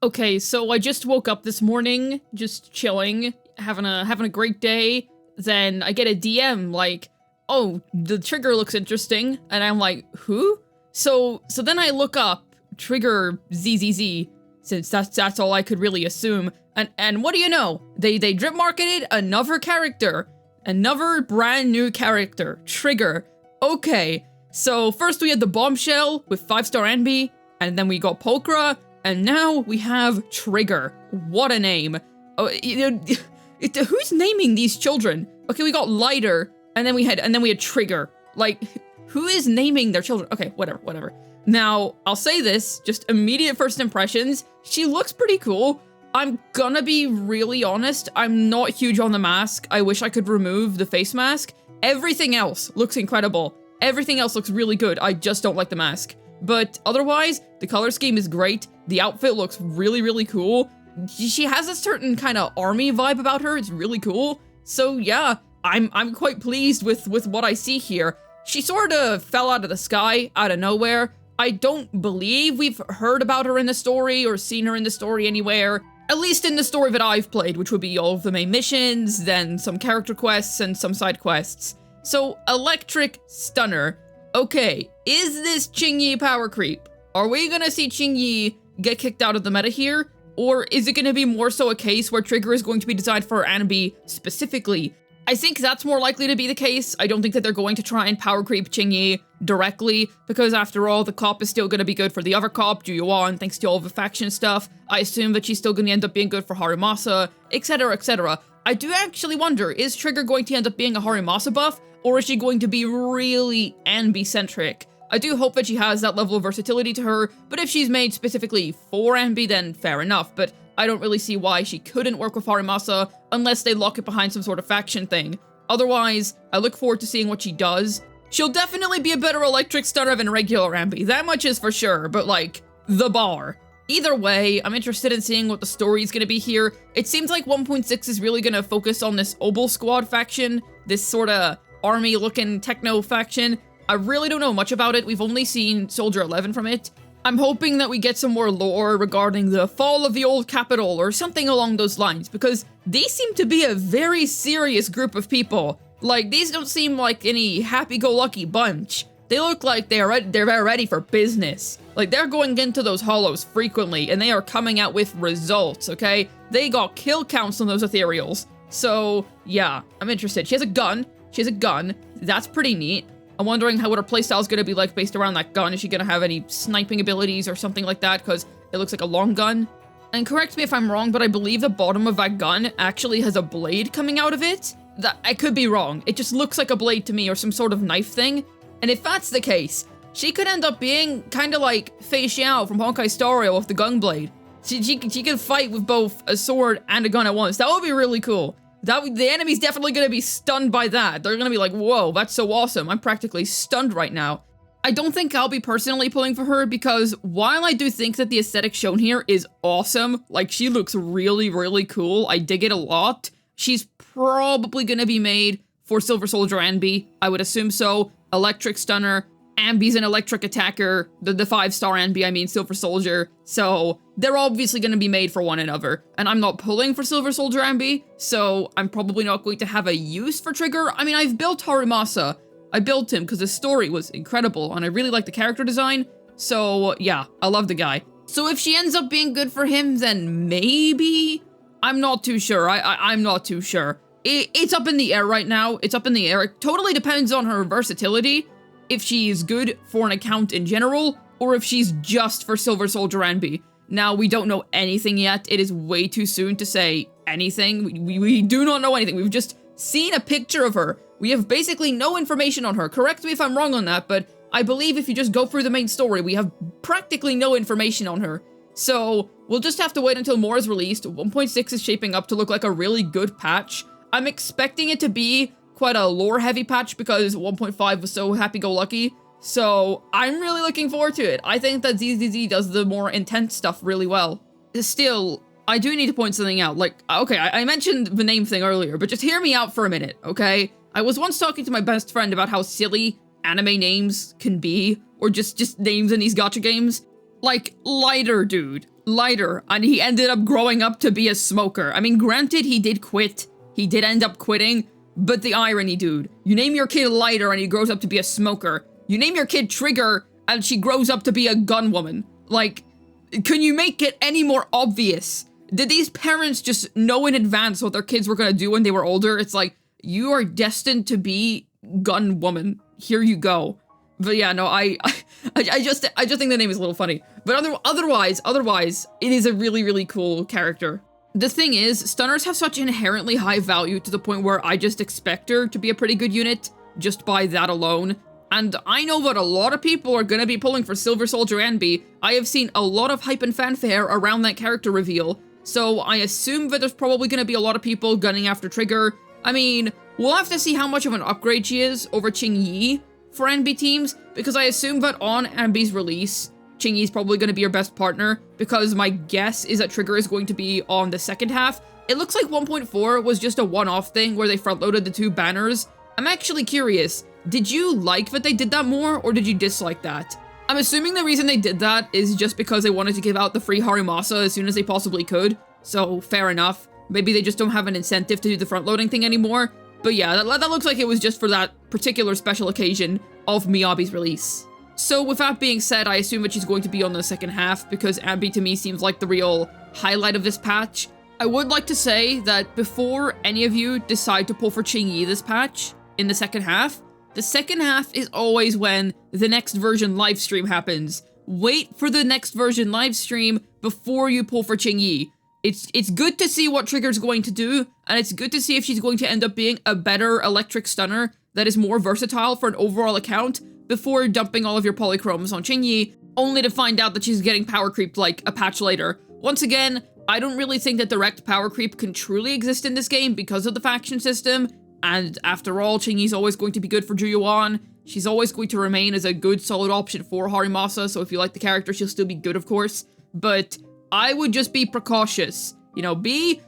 Okay, so I just woke up this morning, just chilling, having a great day. Then I get a DM like, "Oh, the trigger looks interesting," and I'm like, "Who?" So then I look up trigger ZZZ, since that's all I could really assume. And what do you know? They drip marketed another character, another brand new character, Trigger. Okay, so first we had the Bombshell with 5-star Envy, and then we got PULCHRA. And now we have Trigger. What a name. Oh, who's naming these children? Okay, we got Lighter, and then we had Trigger. Like, who is naming their children? Okay, whatever. Now, I'll say this, just immediate first impressions. She looks pretty cool. I'm gonna be really honest, I'm not huge on the mask. I wish I could remove the face mask. Everything else looks incredible. Everything else looks really good. I just don't like the mask. But otherwise, the color scheme is great. The outfit looks really, really cool. She has a certain kind of army vibe about her. It's really cool. So yeah, I'm quite pleased with what I see here. She sort of fell out of the sky, out of nowhere. I don't believe we've heard about her in the story or seen her in the story anywhere. At least in the story that I've played, which would be all of the main missions, then some character quests, and some side quests. So, Electric Stunner. Okay, is this Qingyi power creep? Are we gonna see Qingyi get kicked out of the meta here? Or is it gonna be more so a case where Trigger is going to be designed for Annaby specifically? I think that's more likely to be the case. I don't think that they're going to try and power creep Qingyi directly, because after all, the cop is still gonna be good for the other cop, Juyuan, thanks to all the faction stuff. I assume that she's still gonna end up being good for Harimasa, etc, etc. I do actually wonder, is Trigger going to end up being a Harimasa buff? Or is she going to be really Anby-centric? I do hope that she has that level of versatility to her, but if she's made specifically for Anby, then fair enough, but I don't really see why she couldn't work with Harimasa unless they lock it behind some sort of faction thing. Otherwise, I look forward to seeing what she does. She'll definitely be a better electric stunner than regular Anby, that much is for sure, but like, the bar. Either way, I'm interested in seeing what the story is going to be here. It seems like 1.6 is really going to focus on this Obel Squad faction, this sort of army-looking techno faction. I really don't know much about it. We've only seen Soldier 11 from it. I'm hoping that we get some more lore regarding the fall of the old capital or something along those lines, because these seem to be a very serious group of people. Like, these don't seem like any happy-go-lucky bunch. They look like they're ready for business. Like, they're going into those hollows frequently, and they are coming out with results, okay? They got kill counts on those ethereals. So, yeah, I'm interested. She has a gun. That's pretty neat. I'm wondering what her playstyle is going to be like based around that gun. Is she going to have any sniping abilities or something like that? Because it looks like a long gun. And correct me if I'm wrong, but I believe the bottom of that gun actually has a blade coming out of it. I could be wrong. It just looks like a blade to me, or some sort of knife thing. And if that's the case, she could end up being kind of like Fei Xiao from Honkai Star Rail with the gun blade. She could fight with both a sword and a gun at once. That would be really cool. The enemy's definitely going to be stunned by that. They're going to be like, whoa, that's so awesome. I'm practically stunned right now. I don't think I'll be personally pulling for her, because while I do think that the aesthetic shown here is awesome, like, she looks really, really cool, I dig it a lot, she's probably going to be made for Silver Soldier Anby. I would assume so. Electric Stunner. Anby's an electric attacker. The 5-star Anby, I mean Silver Soldier. So they're obviously going to be made for one another. And I'm not pulling for Silver Soldier Anby, so I'm probably not going to have a use for Trigger. I mean, I've built Harimasa. I built him because his story was incredible, and I really like the character design. So yeah, I love the guy. So if she ends up being good for him, then maybe? I'm not too sure. I'm not too sure. It's up in the air right now. It's up in the air. It totally depends on her versatility. If she's good for an account in general, or if she's just for Silver Soldier Anby. Now, we don't know anything yet. It is way too soon to say anything. We do not know anything. We've just seen a picture of her. We have basically no information on her. Correct me if I'm wrong on that, but I believe if you just go through the main story, we have practically no information on her. So, we'll just have to wait until more is released. 1.6 is shaping up to look like a really good patch. I'm expecting it to be quite a lore-heavy patch because 1.5 was so happy-go-lucky. So, I'm really looking forward to it. I think that ZZZ does the more intense stuff really well. Still, I do need to point something out. Like, okay, I mentioned the name thing earlier, but just hear me out for a minute, okay? I was once talking to my best friend about how silly anime names can be, or just names in these gacha games. Like, Lighter, dude. lighter, and he ended up growing up to be a smoker. I mean, granted, he did quit. He did end up quitting, but the irony, dude. You name your kid Lighter and he grows up to be a smoker. You name your kid Trigger and she grows up to be a gun woman. Like, can you make it any more obvious? Did these parents just know in advance what their kids were gonna do when they were older? It's like, you are destined to be gun woman. Here you go. But yeah, no, I just think the name is a little funny. But otherwise, it is a really, really cool character. The thing is, stunners have such inherently high value to the point where I just expect her to be a pretty good unit, just by that alone. And I know that a lot of people are gonna be pulling for Silver Soldier Anby. I have seen a lot of hype and fanfare around that character reveal, so I assume that there's probably gonna be a lot of people gunning after Trigger. I mean, we'll have to see how much of an upgrade she is over Qingyi for Anby teams, because I assume that on Anby's release, Qingyi's probably going to be your best partner, because my guess is that Trigger is going to be on the second half. It looks like 1.4 was just a one-off thing where they front-loaded the two banners. I'm actually curious, did you like that they did that more, or did you dislike that? I'm assuming the reason they did that is just because they wanted to give out the free Harimasa as soon as they possibly could, so fair enough. Maybe they just don't have an incentive to do the front-loading thing anymore. But yeah, that looks like it was just for that particular special occasion of Miyabi's release. So with that being said, I assume that she's going to be on the second half, because Anby to me seems like the real highlight of this patch. I would like to say that before any of you decide to pull for Qingyi this patch, in the second half is always when the next version livestream happens. Wait for the next version livestream before you pull for Qingyi. It's good to see what Trigger's going to do, and it's good to see if she's going to end up being a better electric stunner that is more versatile for an overall account before dumping all of your polychromes on Qingyi, only to find out that she's getting power creeped like a patch later. Once again, I don't really think that direct power creep can truly exist in this game because of the faction system, and after all, Qingyi's always going to be good for Juyuan. She's always going to remain as a good solid option for Harimasa, so if you like the character, she'll still be good, of course, but I would just be precautious. You know, be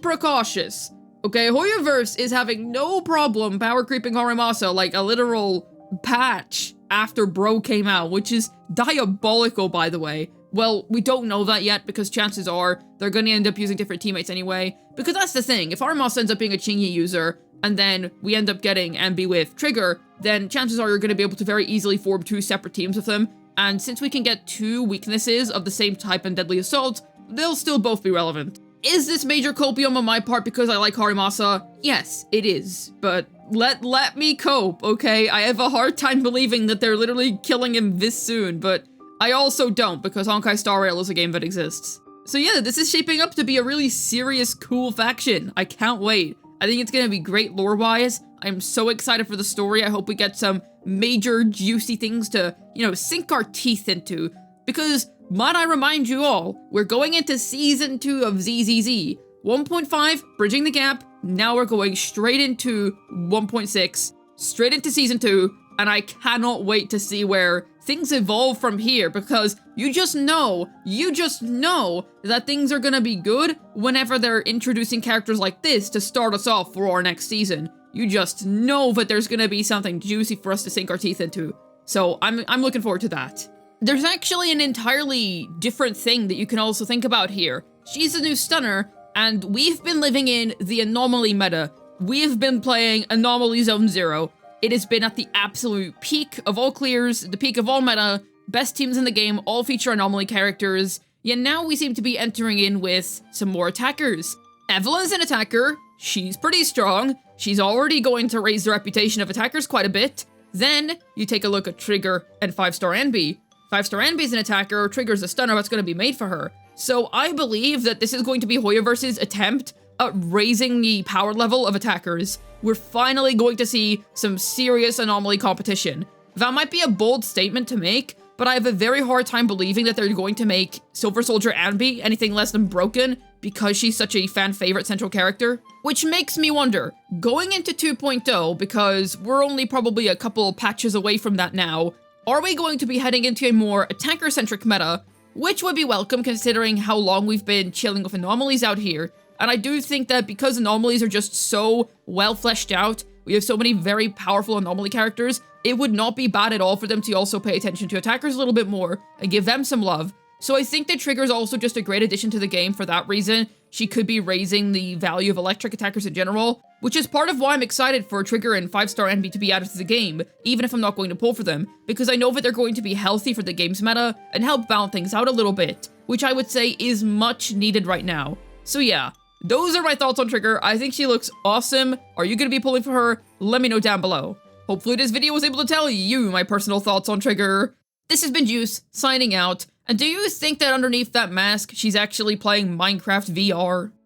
precautious. Okay, Hoyoverse is having no problem power creeping Harimasa like a literal patch after Bro came out, which is diabolical, by the way. Well, we don't know that yet, because chances are they're gonna end up using different teammates anyway. Because that's the thing, if Harimasa ends up being a Qingyi user, and then we end up getting Anby with Trigger, then chances are you're gonna be able to very easily form two separate teams with them. And since we can get two weaknesses of the same type in Deadly Assault, they'll still both be relevant. Is this major copium on my part because I like Harimasa? Yes, it is. But let me cope, okay? I have a hard time believing that they're literally killing him this soon, but I also don't, because Honkai Star Rail is a game that exists. So yeah, this is shaping up to be a really serious, cool faction. I can't wait. I think it's gonna be great lore-wise. I'm so excited for the story. I hope we get some major, juicy things to, you know, sink our teeth into. Because, might I remind you all, we're going into Season 2 of ZZZ. 1.5, bridging the gap. Now we're going straight into 1.6, straight into Season 2, and I cannot wait to see where things evolve from here, because you just know that things are gonna be good whenever they're introducing characters like this to start us off for our next season. You just know that there's gonna be something juicy for us to sink our teeth into. So I'm looking forward to that. There's actually an entirely different thing that you can also think about here. She's a new stunner, and we've been living in the anomaly meta. We've been playing Anomaly Zone 0. It has been at the absolute peak of all clears, the peak of all meta, best teams in the game, all feature anomaly characters, yet now we seem to be entering in with some more attackers. Evelyn's an attacker, she's pretty strong, she's already going to raise the reputation of attackers quite a bit. Then, you take a look at Trigger and 5-star Anby. 5-star Anby's an attacker, Trigger's a stunner that's going to be made for her. So I believe that this is going to be Hoyoverse's attempt at raising the power level of attackers. We're finally going to see some serious anomaly competition. That might be a bold statement to make, but I have a very hard time believing that they're going to make Silver Soldier Anby anything less than broken because she's such a fan favorite central character. Which makes me wonder, going into 2.0, because we're only probably a couple patches away from that now, are we going to be heading into a more attacker-centric meta, which would be welcome considering how long we've been chilling with anomalies out here. And I do think that because anomalies are just so well fleshed out, we have so many very powerful anomaly characters, it would not be bad at all for them to also pay attention to attackers a little bit more and give them some love. So I think that Trigger is also just a great addition to the game for that reason. She could be raising the value of electric attackers in general, which is part of why I'm excited for Trigger and 5-star Envy to be added to the game, even if I'm not going to pull for them, because I know that they're going to be healthy for the game's meta and help balance things out a little bit, which I would say is much needed right now. So yeah, those are my thoughts on Trigger. I think she looks awesome. Are you going to be pulling for her? Let me know down below. Hopefully this video was able to tell you my personal thoughts on Trigger. This has been Juice, signing out. And do you think that underneath that mask, she's actually playing Minecraft VR?